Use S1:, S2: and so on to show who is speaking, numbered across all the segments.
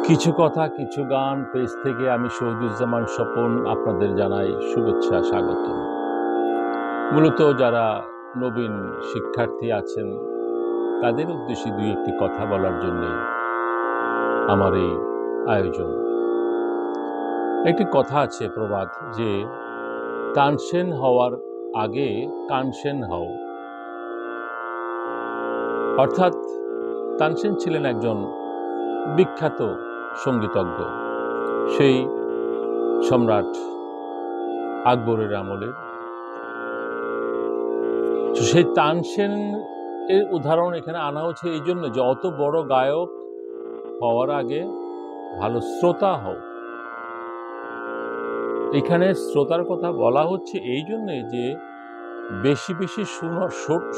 S1: কিছু কথা কিছু গান পেজ থেকে আমি শহীদুজ্জামান স্বপন আপনাদের জানাই শুভেচ্ছা স্বাগত। মূলত যারা নবীন শিক্ষার্থী আছেন তাদের উদ্দেশ্যে দুই একটি কথা বলার জন্য আমার এই আয়োজন। একটি কথা আছে প্রবাদ যে তানসেন হওয়ার আগে কানসেন হও। অর্থাৎ তানসেন ছিলেন একজন বিখ্যাত সঙ্গীতজ্ঞ, সেই সম্রাট আকবরের আমলে। সেই তানসেন এর উদাহরণ এখানে আনা হচ্ছে এই জন্য যে অত বড় গায়ক হওয়ার আগে ভালো শ্রোতা হও। এখানে শ্রোতার কথা বলা হচ্ছে এই জন্যে যে বেশি বেশি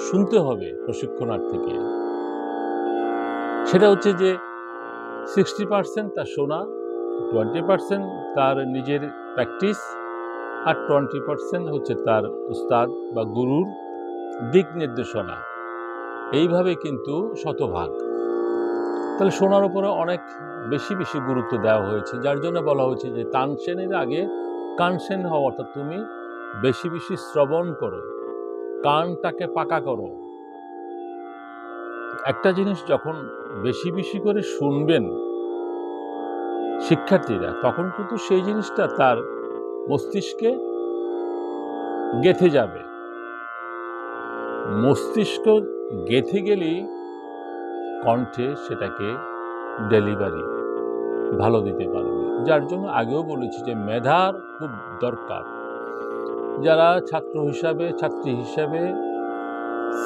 S1: শুনতে হবে প্রশিক্ষণার্থীকে। সেটা হচ্ছে যে 60% তার শোনা, 20% তার নিজের প্র্যাকটিস, আর 20% হচ্ছে তার উস্তাদ বা গুরুর দিক নির্দেশনা। এইভাবে কিন্তু শতভাগ। তাহলে শোনার উপরে অনেক বেশি বেশি গুরুত্ব দেওয়া হয়েছে, যার জন্য বলা হয়েছে যে তানসেনের আগে কানসেন হওয়া। অর্থাৎ তুমি বেশি বেশি শ্রবণ করো, কানটাকে পাকা করো। একটা জিনিস যখন বেশি বেশি করে শুনবেন শিক্ষার্থীরা, তখন কিন্তু সেই জিনিসটা তার মস্তিষ্কে গেঁথে যাবে। মস্তিষ্ক গেঁথে গেলেই কণ্ঠে সেটাকে ডেলিভারি ভালো দিতে পারবে। যার জন্য আগেও বলেছি যে মেধার খুব দরকার। যারা ছাত্রী হিসাবে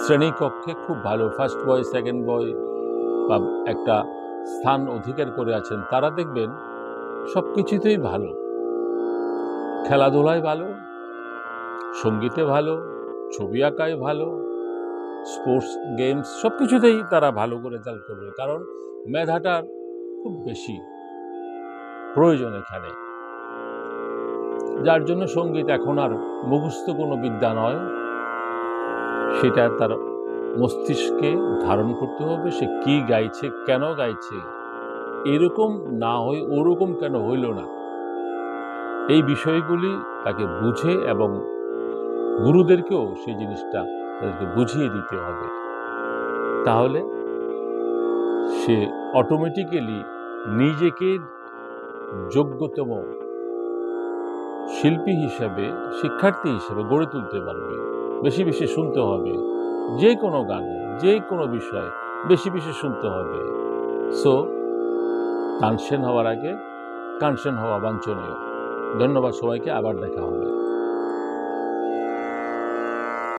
S1: শ্রেণীকক্ষে খুব ভালো ফার্স্ট বয়, সেকেন্ড বয় বা একটা স্থান অধিকার করে আছেন, তারা দেখবেন সব কিছুতেই ভালো। খেলাধুলায় ভালো, সঙ্গীতে ভালো, ছবি আঁকায় ভালো, স্পোর্টস গেমস সব কিছুতেই তারা ভালো করে রেজাল্ট করবে, কারণ মেধাটার খুব বেশি প্রয়োজন এখানে। যার জন্য সঙ্গীত এখন আর মুখস্থ কোনো বিদ্যা নয়, সেটা তার মস্তিষ্কে ধারণ করতে হবে। সে কি গাইছে, কেন গাইছে, এরকম না হয়ে ওরকম কেন হইল না, এই বিষয়গুলি তাকে বুঝে এবং গুরুদেরকেও সেই জিনিসটা তাদেরকে বুঝিয়ে দিতে হবে। তাহলে সে অটোমেটিক্যালি নিজেকে যোগ্যতম শিল্পী হিসাবে, শিক্ষার্থী হিসেবে গড়ে তুলতে পারবে। বেশি বেশি শুনতে হবে, যে কোনো গান, যে কোনো বিষয় বেশি বেশি শুনতে হবে। সো তানসেন হওয়ার আগে কানসেন হওয়া বাঞ্ছনীয়। ধন্যবাদ সবাইকে, আবার দেখা হবে।